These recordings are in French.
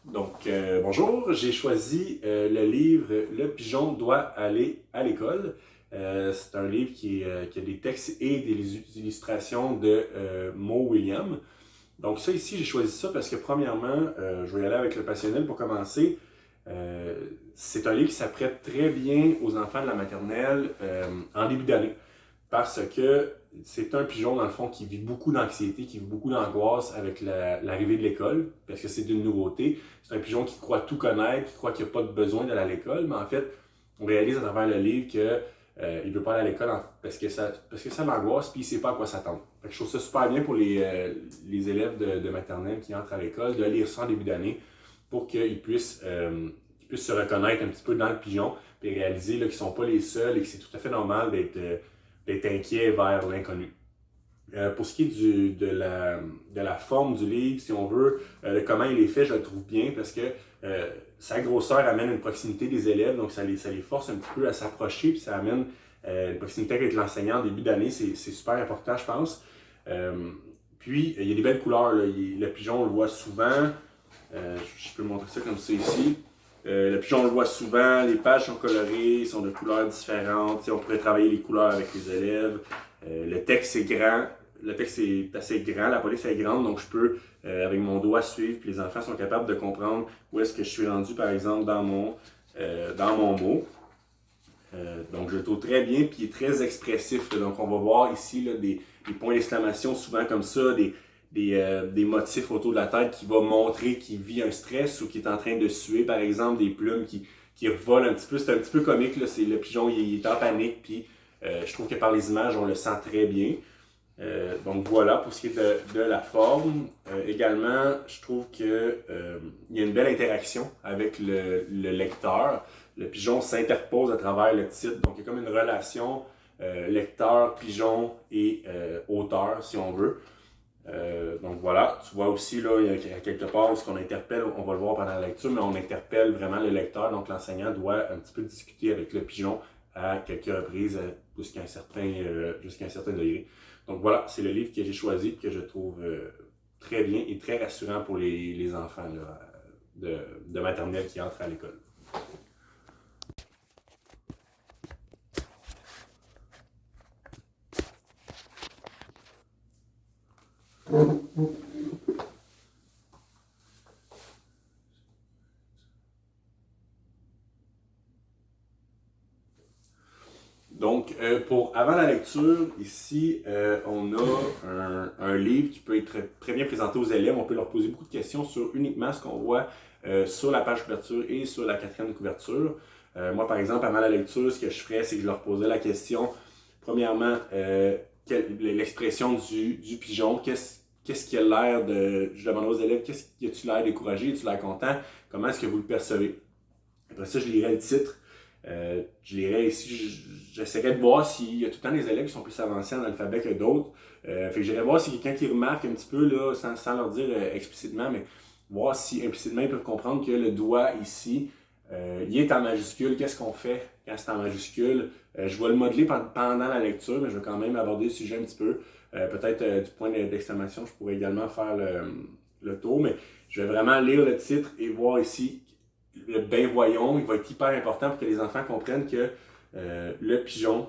Bonjour, j'ai choisi le livre Le pigeon doit aller à l'école. C'est un livre qui a des textes et des illustrations de Mo Williams. Donc ça ici, j'ai choisi ça parce que premièrement, je vais y aller avec le passionnel pour commencer. Euh, c'est un livre qui s'apprête très bien aux enfants de la maternelle en début d'année parce que c'est un pigeon, dans le fond, qui vit beaucoup d'anxiété, qui vit beaucoup d'angoisse avec l'arrivée de l'école, parce que c'est une nouveauté. C'est un pigeon qui croit tout connaître, qui croit qu'il n'y a pas de besoin d'aller à l'école, mais en fait, on réalise à travers le livre que il ne veut pas aller à l'école parce que ça l'angoisse, puis il ne sait pas à quoi s'attendre. Je trouve ça super bien pour les élèves de maternelle qui entrent à l'école, de lire ça en début d'année, pour qu'ils puissent se reconnaître un petit peu dans le pigeon, puis réaliser qu'ils ne sont pas les seuls et que c'est tout à fait normal d'être inquiet vers l'inconnu. Pour ce qui est de la forme du livre, si on veut, comment il est fait, je le trouve bien parce que sa grosseur amène une proximité des élèves, donc ça les force un petit peu à s'approcher, puis ça amène une proximité avec l'enseignant en début d'année, c'est super important, je pense. Euh, Puis, il y a des belles couleurs, là. Le pigeon, on le voit souvent. Je peux montrer ça comme ça ici. Le pigeon, on le voit souvent, les pages sont colorées, sont de couleurs différentes. T'sais, on pourrait travailler les couleurs avec les élèves. Le texte est grand, le texte est assez grand, la police est grande, donc je peux, avec mon doigt, suivre, puis les enfants sont capables de comprendre où est-ce que je suis rendu, par exemple, dans mon mot. Donc je le trouve très bien, puis il est très expressif. Là. Donc on va voir ici là, des points d'exclamation, souvent comme ça, des motifs autour de la tête qui va montrer qu'il vit un stress ou qu'il est en train de suer, par exemple, des plumes qui volent un petit peu. C'est un petit peu comique, là. C'est, le pigeon il est en panique, puis je trouve que par les images, on le sent très bien. Donc voilà, pour ce qui est de la forme. Également, je trouve qu'il y a une belle interaction avec le lecteur. Le pigeon s'interpose à travers le titre, donc il y a comme une relation lecteur, pigeon et auteur, si on veut. Donc voilà, tu vois aussi là, il y a quelque part ce qu'on interpelle, on va le voir pendant la lecture, mais on interpelle vraiment le lecteur, donc l'enseignant doit un petit peu discuter avec le pigeon à quelques reprises jusqu'à un certain degré. Donc voilà, c'est le livre que j'ai choisi et que je trouve très bien et très rassurant pour les enfants là, de maternelle qui entrent à l'école. Donc, pour avant la lecture, ici, on a un livre qui peut être très bien présenté aux élèves. On peut leur poser beaucoup de questions sur uniquement ce qu'on voit sur la page couverture et sur la quatrième couverture. Moi, par exemple, avant la lecture, ce que je ferais, c'est que je leur posais la question, premièrement, l'expression du pigeon. Qu'est-ce qui a l'air de... Je demandais aux élèves, qu'est-ce qui a-tu l'air découragé, as-tu l'air content? Comment est-ce que vous le percevez? Après ça, je lirais le titre. Je lirais ici, j'essaierais de voir s'il y a tout le temps des élèves qui sont plus avancés en alphabet que d'autres. Fait que j'irais voir si quelqu'un qui remarque un petit peu, là, sans leur dire explicitement, mais voir si implicitement ils peuvent comprendre que le doigt ici, il est en majuscule. Qu'est-ce qu'on fait quand c'est en majuscule? Je vais le modeler pendant la lecture, mais je vais quand même aborder le sujet un petit peu. Peut-être du point d'exclamation, je pourrais également faire le tour, mais je vais vraiment lire le titre et voir ici le ben voyons, il va être hyper important pour que les enfants comprennent que le pigeon,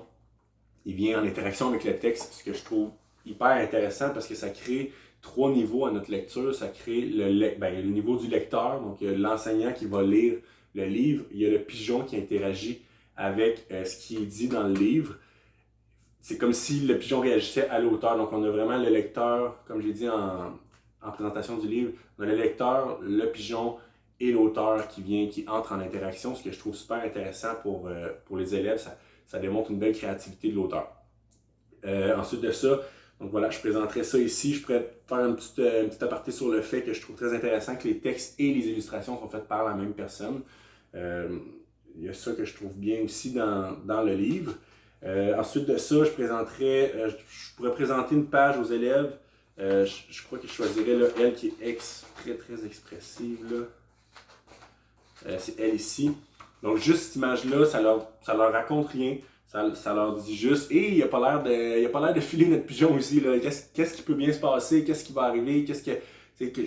il vient en interaction avec le texte, ce que je trouve hyper intéressant parce que ça crée trois niveaux à notre lecture. Ça crée le niveau du lecteur, donc il y a l'enseignant qui va lire le livre, il y a le pigeon qui interagit avec ce qui est dit dans le livre. C'est comme si le pigeon réagissait à l'auteur. Donc on a vraiment le lecteur, comme j'ai dit en présentation du livre, on a le lecteur, le pigeon et l'auteur qui entre en interaction, ce que je trouve super intéressant pour les élèves. Ça démontre une belle créativité de l'auteur. Ensuite de ça, donc voilà, je présenterai ça ici. Je pourrais faire une petite aparté sur le fait que je trouve très intéressant que les textes et les illustrations sont faites par la même personne. Il y a ça que je trouve bien aussi dans le livre. Ensuite de ça, je pourrais présenter une page aux élèves. Je crois que je choisirais là, elle qui est très très expressive. Là. C'est elle ici. Donc juste cette image-là, ça leur raconte rien. Ça leur dit juste, et il n'y a pas l'air de filer notre pigeon ici. Là. Qu'est-ce qui peut bien se passer? Qu'est-ce qui va arriver?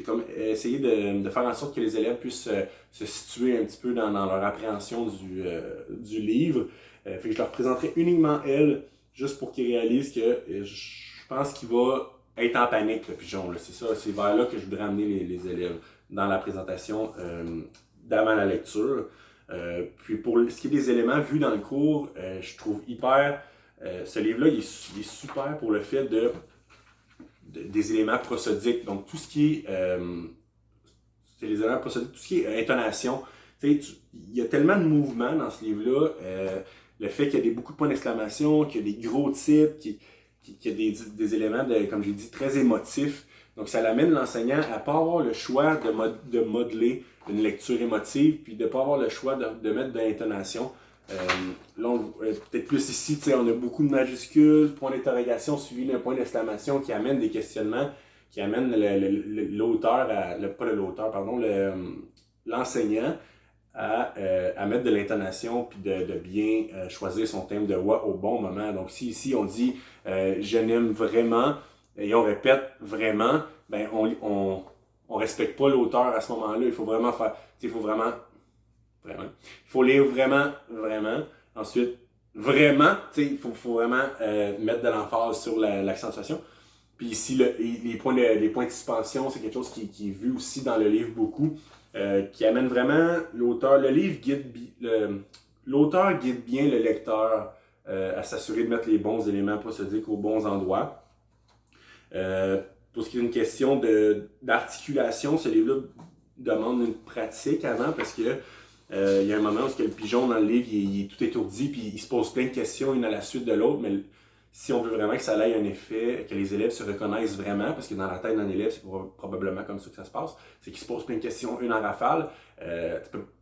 Comme essayer de faire en sorte que les élèves puissent se situer un petit peu dans leur appréhension du livre. Fait que je leur présenterai uniquement elle, juste pour qu'ils réalisent que je pense qu'il va être en panique, le pigeon. C'est ça, c'est vers là que je voudrais amener les élèves dans la présentation d'avant la lecture. Puis pour ce qui est des éléments vus dans le cours, je trouve hyper... ce livre-là, il est super pour le fait des éléments prosodiques. Donc tout ce qui est... c'est les éléments prosodiques, tout ce qui est intonation. Il y a tellement de mouvements dans ce livre-là. Le fait qu'il y a beaucoup de points d'exclamation, qu'il y a des gros titres, qu'il y a des éléments, comme j'ai dit, très émotifs. Donc, ça l'amène l'enseignant à ne pas avoir le choix de modeler une lecture émotive, puis de ne pas avoir le choix de mettre de l'intonation. Là, peut-être plus ici, on a beaucoup de majuscules, point d'interrogation suivi d'un point d'exclamation qui amène des questionnements, qui amène l'auteur, pas l'auteur, pardon, l'enseignant à mettre de l'intonation puis de bien choisir son thème de voix au bon moment. Donc, si ici on dit je n'aime vraiment et on répète vraiment, ben on respecte pas l'auteur à ce moment-là. Il faut vraiment faire, il faut vraiment, il faut lire vraiment. Ensuite, vraiment, il faut vraiment mettre de l'emphase sur l'accentuation. Puis ici, les points de suspension, c'est quelque chose qui est vu aussi dans le livre beaucoup. Qui amène vraiment l'auteur. Le livre l'auteur guide bien le lecteur à s'assurer de mettre les bons éléments prosodiques aux bons endroits. Pour ce qui est une question d'articulation, ce livre-là demande une pratique avant parce que il y a un moment où le pigeon dans le livre il est tout étourdi puis il se pose plein de questions une à la suite de l'autre, mais si on veut vraiment que ça ait un effet, que les élèves se reconnaissent vraiment, parce que dans la tête d'un élève, c'est probablement comme ça que ça se passe, c'est qu'ils se posent plein de questions, une en rafale.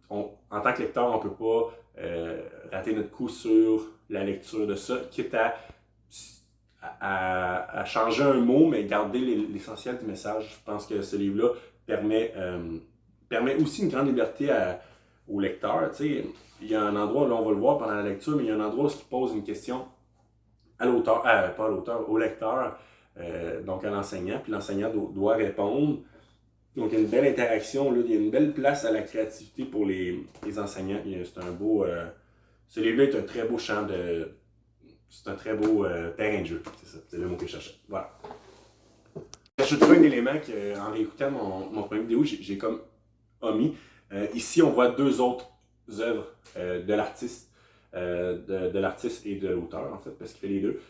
En tant que lecteur, on ne peut pas rater notre coup sur la lecture de ça, quitte à changer un mot, mais garder l'essentiel du message. Je pense que ce livre-là permet aussi une grande liberté au lecteur. Il y a un endroit, là on va le voir pendant la lecture, mais il y a un endroit où il pose une question à l'auteur, pas à l'auteur, au lecteur, donc à l'enseignant, puis l'enseignant doit répondre. Donc il y a une belle interaction, là, il y a une belle place à la créativité pour les enseignants. C'est un beau... ce livre-là est un très beau champ de... C'est un très beau terrain de jeu, c'est ça, c'est le mot que je cherchais. Voilà. Je trouve un élément qu'en réécoutant mon première vidéo, j'ai comme omis. Ici, on voit deux autres œuvres de l'artiste. De l'artiste et de l'auteur, en fait, parce qu'il fait les deux.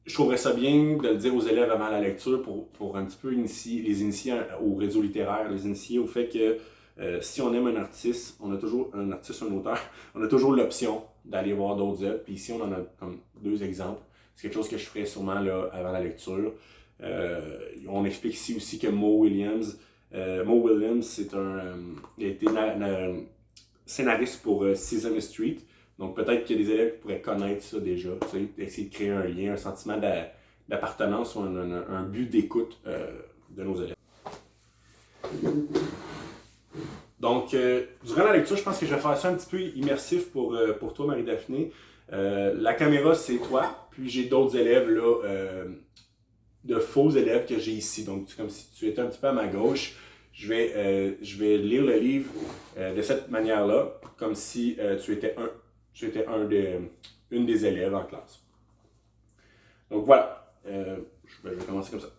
Je trouverais ça bien de le dire aux élèves avant la lecture pour un petit peu les initier au réseau littéraire, les initier au fait que si on aime un artiste, on a toujours un artiste, un auteur, on a toujours l'option d'aller voir d'autres œuvres. Puis ici, on en a comme deux exemples. C'est quelque chose que je ferais sûrement là, avant la lecture. On explique ici aussi que Mo Willems, c'est il a été scénariste pour Sesame Street. Donc peut-être qu'il y a des élèves qui pourraient connaître ça déjà, essayer de créer un lien, un sentiment d'appartenance ou un but d'écoute de nos élèves. Donc, durant la lecture, je pense que je vais faire ça un petit peu immersif pour toi, Marie-Daphné. La caméra, c'est toi, puis j'ai d'autres élèves là, de faux élèves que j'ai ici. Donc, c'est comme si tu étais un petit peu à ma gauche. Je vais lire le livre de cette manière-là, comme si tu étais une des élèves en classe. Donc voilà, je vais commencer comme ça.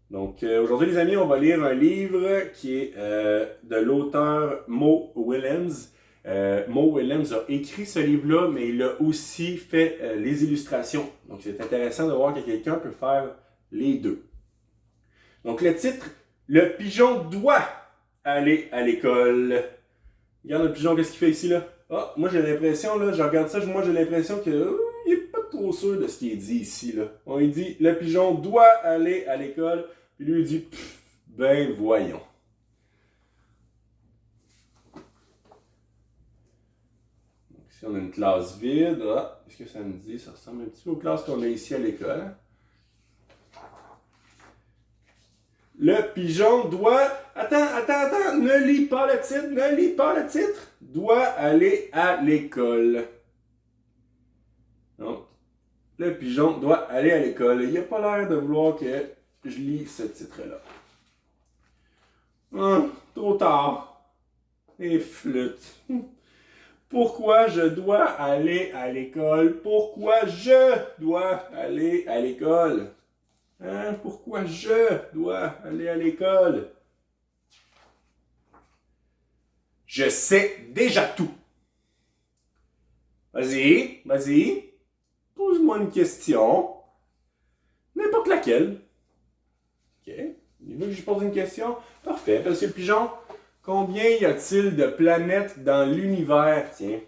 Donc aujourd'hui les amis, on va lire un livre qui est de l'auteur Mo Willems. Mo Willems a écrit ce livre-là, mais il a aussi fait les illustrations. Donc c'est intéressant de voir que quelqu'un peut faire les deux. Donc le titre, le pigeon doit aller à l'école. Regarde le pigeon, qu'est-ce qu'il fait ici là? Ah, moi j'ai l'impression, là, je regarde ça, moi j'ai l'impression que il est pas trop sûr de ce qu'il dit ici là. On lui dit, le pigeon doit aller à l'école, puis lui il dit, ben voyons. Donc ici on a une classe vide, ah, qu'est-ce que ça me dit? Ça ressemble un petit peu aux classes qu'on a ici à l'école. Le pigeon doit... Attends, ne lis pas le titre, doit aller à l'école. Donc, le pigeon doit aller à l'école. Il n'a pas l'air de vouloir que je lis ce titre-là. Trop tard. Et flûte. Pourquoi je dois aller à l'école? Pourquoi je dois aller à l'école? Hein? Pourquoi je dois aller à l'école? Je sais déjà tout. Vas-y, vas-y. Pose-moi une question. N'importe laquelle. OK. Il veut que je pose une question? Parfait. Monsieur le pigeon, combien y a-t-il de planètes dans l'univers? Tiens.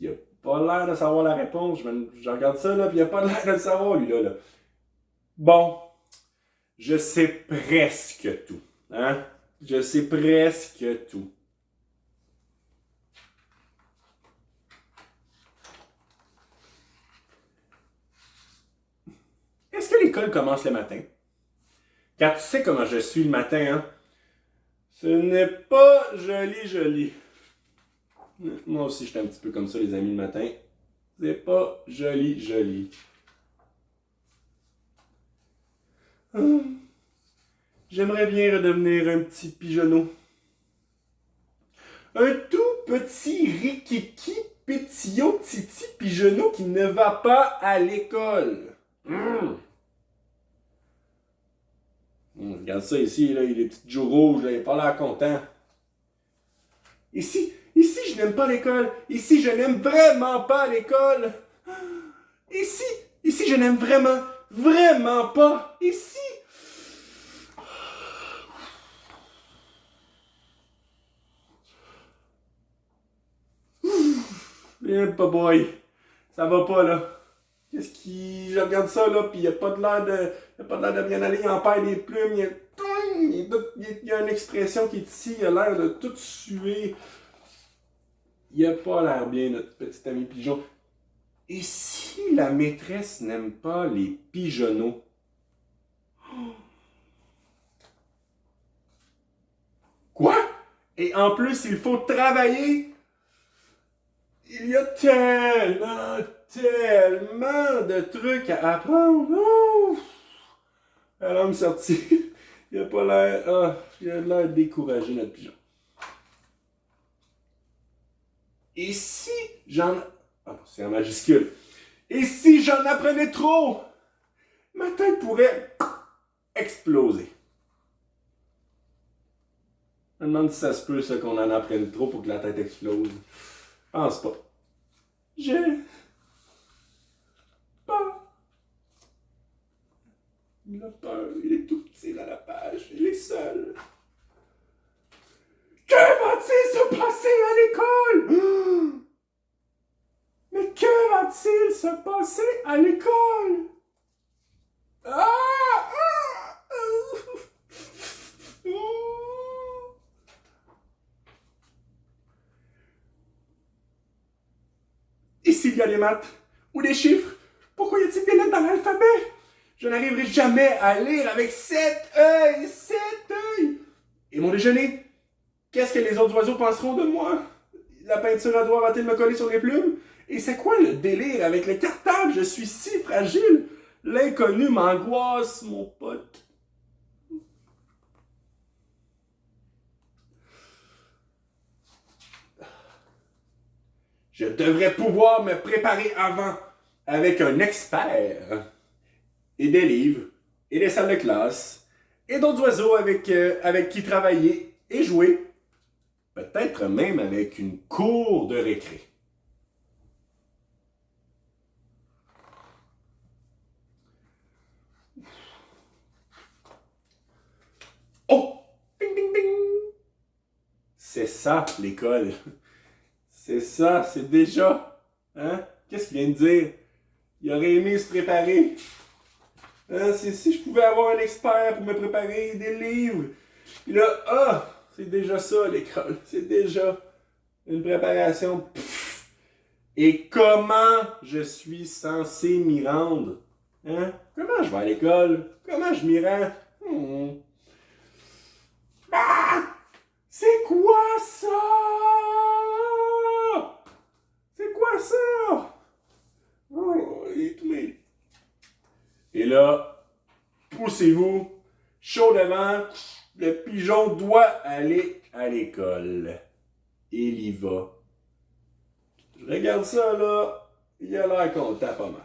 Il a pas l'air de savoir la réponse. Je regarde ça, là, puis il a pas l'air de le savoir, lui, là. Bon. Je sais presque tout. Hein? Je sais presque tout. Est-ce que l'école commence le matin? Car tu sais comment je suis le matin, hein? Ce n'est pas joli. Moi aussi, j'étais un petit peu comme ça, les amis, le matin. C'est pas joli. J'aimerais bien redevenir un petit pigeonneau. Un tout petit rikiki pétillot titi pigeonneau qui ne va pas à l'école. Regarde ça ici, là, il a des petites joues rouges, là, il n'a pas l'air content. Ici, je n'aime pas l'école. Ici, je n'aime vraiment pas l'école. Ici, je n'aime vraiment pas. Ici. Eh, boy, ça va pas, là. Qu'est-ce qui... Je regarde ça, là, puis il n'y a pas de l'air de bien aller. Il en perd des plumes. Il y a une expression qui est ici. Il a l'air de tout suer. Il a pas l'air bien, notre petit ami pigeon. Et si la maîtresse n'aime pas les pigeonneaux? Quoi? Et en plus, il faut travailler? Il y a tellement de trucs à apprendre. La langue sortie. Il a pas l'air... il a l'air découragé, notre pigeon. Et si j'en... c'est en majuscule. Et si j'en apprenais trop? Ma tête pourrait exploser. Je me demande si ça se peut, ça, qu'on en apprenne trop pour que la tête explose. Je pense pas. J'ai peur. Il a peur. Il est tout petit dans la page. Il est seul. Que va-t-il se passer à l'école? Mais que va-t-il se passer à l'école? Et s'il y a des maths ou des chiffres, pourquoi y a-t-il des lettres dans l'alphabet? Je n'arriverai jamais à lire avec 7 œils. Et mon déjeuner? Qu'est-ce que les autres oiseaux penseront de moi? La peinture à doigts va-t-elle me coller sur les plumes? Et c'est quoi le délire avec le cartable? Je suis si fragile. L'inconnu m'angoisse, mon pote. Je devrais pouvoir me préparer avant avec un expert et des livres et des salles de classe et d'autres oiseaux avec qui travailler et jouer. Peut-être même avec une cour de récré. Oh! Ding, ding, ding! C'est ça, l'école. C'est ça, c'est déjà. Hein? Qu'est-ce qu'il vient de dire? Il aurait aimé se préparer. Hein? C'est si je pouvais avoir un expert pour me préparer, des livres. Puis là, c'est déjà ça, l'école. C'est déjà une préparation. Pff. Et comment je suis censé m'y rendre? Hein? Comment je vais à l'école? Comment je m'y rends? C'est quoi ça? C'est quoi ça? Oh, il est tout mêlé. Et là, poussez-vous, chaud devant, le pigeon doit aller à l'école. Il y va. Je regarde ça là, il a l'air content pas mal.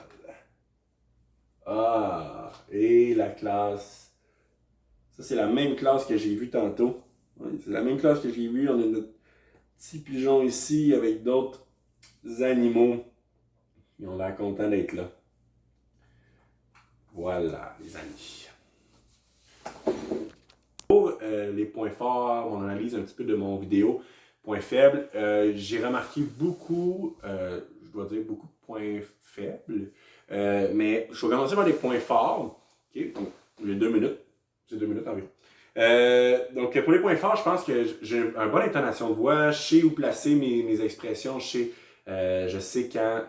Ah, et la classe. Ça, c'est la même classe que j'ai vue tantôt. Oui, c'est la même classe que j'ai vue. On a notre petit pigeon ici avec d'autres animaux. Ils ont l'air contents d'être là. Voilà, les amis. Pour les points forts, mon analyse un petit peu de mon vidéo, points faibles, j'ai remarqué beaucoup, je dois dire beaucoup de points faibles, mais je vais commencer par les points forts. Okay? Donc, j'ai 2 minutes. C'est 2 minutes environ. Donc, pour les points forts, je pense que j'ai une bonne intonation de voix, je sais où placer mes expressions, je sais quand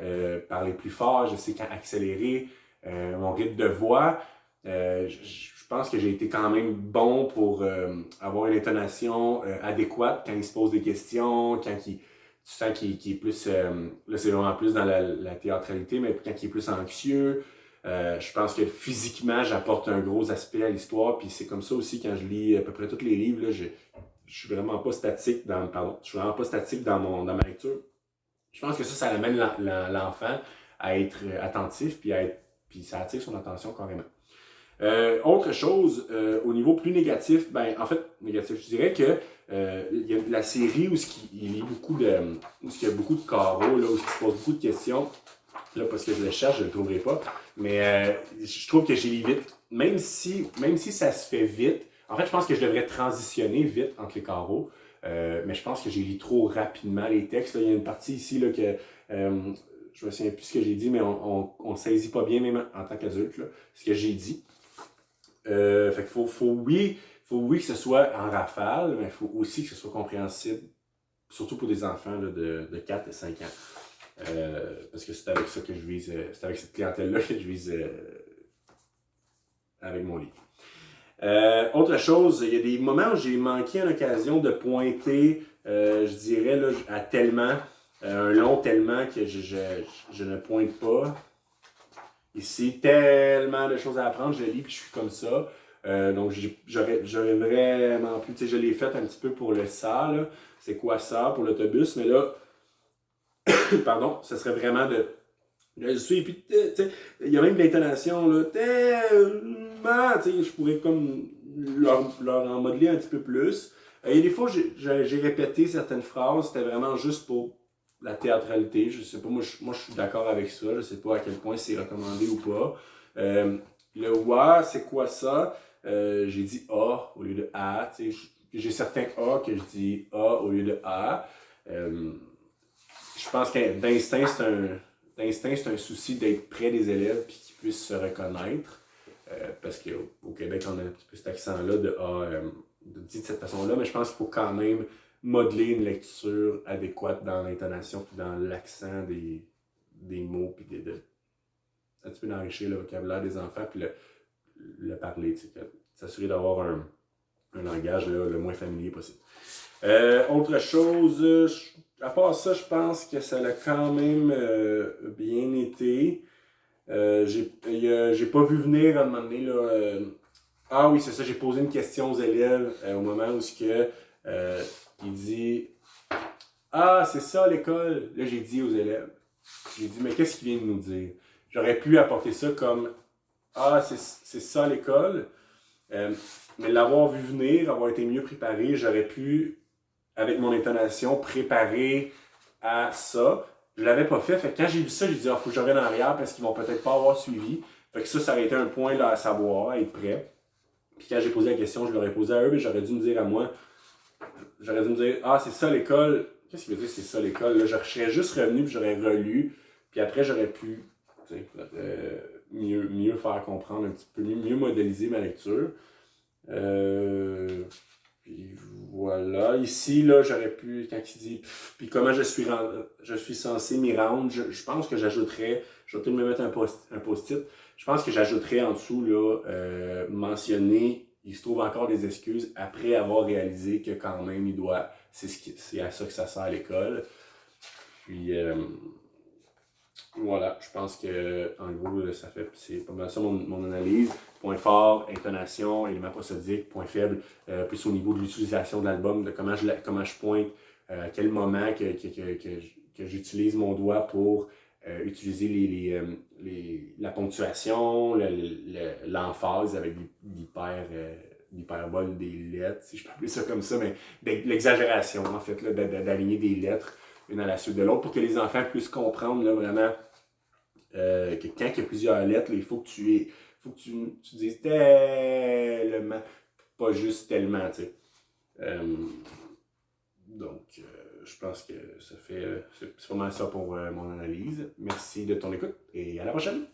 parler plus fort, je sais quand accélérer mon rythme de voix. Je pense que j'ai été quand même bon pour avoir une intonation adéquate quand il se pose des questions, quand tu sens qu'il est plus, là c'est vraiment plus dans la théâtralité, mais quand il est plus anxieux. Je pense que physiquement, j'apporte un gros aspect à l'histoire, puis c'est comme ça aussi quand je lis à peu près tous les livres, là, je suis vraiment pas statique je suis vraiment pas statique dans ma lecture. Je pense que ça amène l'enfant à être attentif, puis ça attire son attention carrément. Autre chose, au niveau plus négatif, ben en fait, négatif, je dirais que il y a la série où il y a beaucoup de, où il y a beaucoup de carreaux, là, où il se pose beaucoup de questions. Là, parce que je le cherche, je ne le trouverai pas. Mais je trouve que j'ai lis vite. Même si ça se fait vite, en fait, je pense que je devrais transitionner vite entre les carreaux. Mais je pense que j'ai lu trop rapidement les textes. Là, il y a une partie ici là, que je me souviens plus ce que j'ai dit, mais on ne saisit pas bien, même en tant qu'adulte, là, ce que j'ai dit. Fait qu'il faut que ce soit en rafale, mais il faut aussi que ce soit compréhensible, surtout pour des enfants là, de 4 et 5 ans. Parce que c'est avec ça que je vise, c'est avec cette clientèle-là que je vise avec mon livre. Autre chose, il y a des moments où j'ai manqué une occasion de pointer, je dirais, là, à tellement, un long tellement que je ne pointe pas. Ici, tellement de choses à apprendre, je lis puis je suis comme ça. Donc, j'aurais vraiment pu, tu sais, je l'ai fait un petit peu pour le ça, là. C'est quoi ça pour l'autobus, mais là, pardon, ce serait vraiment de le suivre. Puis, tu sais, il y a même de l'intonation, là, tellement, tu sais, je pourrais comme leur en modeler un petit peu plus. Il y a des fois, j'ai répété certaines phrases, c'était vraiment juste pour la théâtralité. Je sais pas, moi je suis d'accord avec ça. Je sais pas à quel point c'est recommandé ou pas. Le wa, c'est quoi ça? J'ai dit A au lieu de A. J'ai certains A que je dis A au lieu de A. Je pense que d'instinct, c'est un souci d'être près des élèves et qu'ils puissent se reconnaître. Parce qu'au Québec, on a un petit peu cet accent-là dit de cette façon-là, mais je pense qu'il faut quand même modeler une lecture adéquate dans l'intonation puis dans l'accent des mots, puis un petit peu d'enrichir le vocabulaire des enfants, puis le parler, s'assurer d'avoir un langage là, le moins familier possible. Autre chose, à part ça, je pense que ça a quand même bien été. J'ai pas vu venir à un moment donné, là, ah oui, c'est ça, j'ai posé une question aux élèves au moment où il dit Ah, c'est ça l'école. Là, j'ai dit aux élèves. J'ai dit, mais qu'est-ce qu'il vient de nous dire? J'aurais pu apporter ça comme Ah, c'est ça l'école. Mais l'avoir vu venir, avoir été mieux préparé, j'aurais pu, avec mon intonation, préparer à ça. Je l'avais pas fait. Fait que quand j'ai vu ça, j'ai dit, ah, faut que je revienne en arrière parce qu'ils vont peut-être pas avoir suivi. Fait que ça aurait été un point là, à savoir, à être prêt. Puis quand j'ai posé la question, je l'aurais posé à eux, mais j'aurais dû me dire à moi, j'aurais dû me dire, ah, c'est ça l'école. Qu'est-ce qu'il veut dire, c'est ça l'école? Là, je serais juste revenu, puis j'aurais relu. Puis après, j'aurais pu mieux faire comprendre un petit peu, mieux modéliser ma lecture. Puis voilà. Ici, là, j'aurais pu, quand il dit, puis comment je suis censé m'y rendre, je pense que j'ajouterais, je vais peut-être me mettre un post-it, je pense que j'ajouterais en dessous, là, mentionner, il se trouve encore des excuses après avoir réalisé que quand même, c'est à ça que ça sert à l'école. Puis, Voilà, je pense que en gros, c'est pas mal ça mon analyse. Point fort, intonation, élément prosodique, point faible, plus au niveau de l'utilisation de l'album, de comment je pointe, à quel moment que j'utilise mon doigt pour utiliser la ponctuation, l'emphase avec l'hyperbole des lettres, si je peux appeler ça comme ça, mais l'exagération, en fait, là, d'aligner des lettres une à la suite de l'autre pour que les enfants puissent comprendre là, vraiment que quand il y a plusieurs lettres, là, il faut que tu dises tellement, pas juste tellement, tu sais. Je pense que c'est vraiment ça pour mon analyse. Merci de ton écoute et à la prochaine!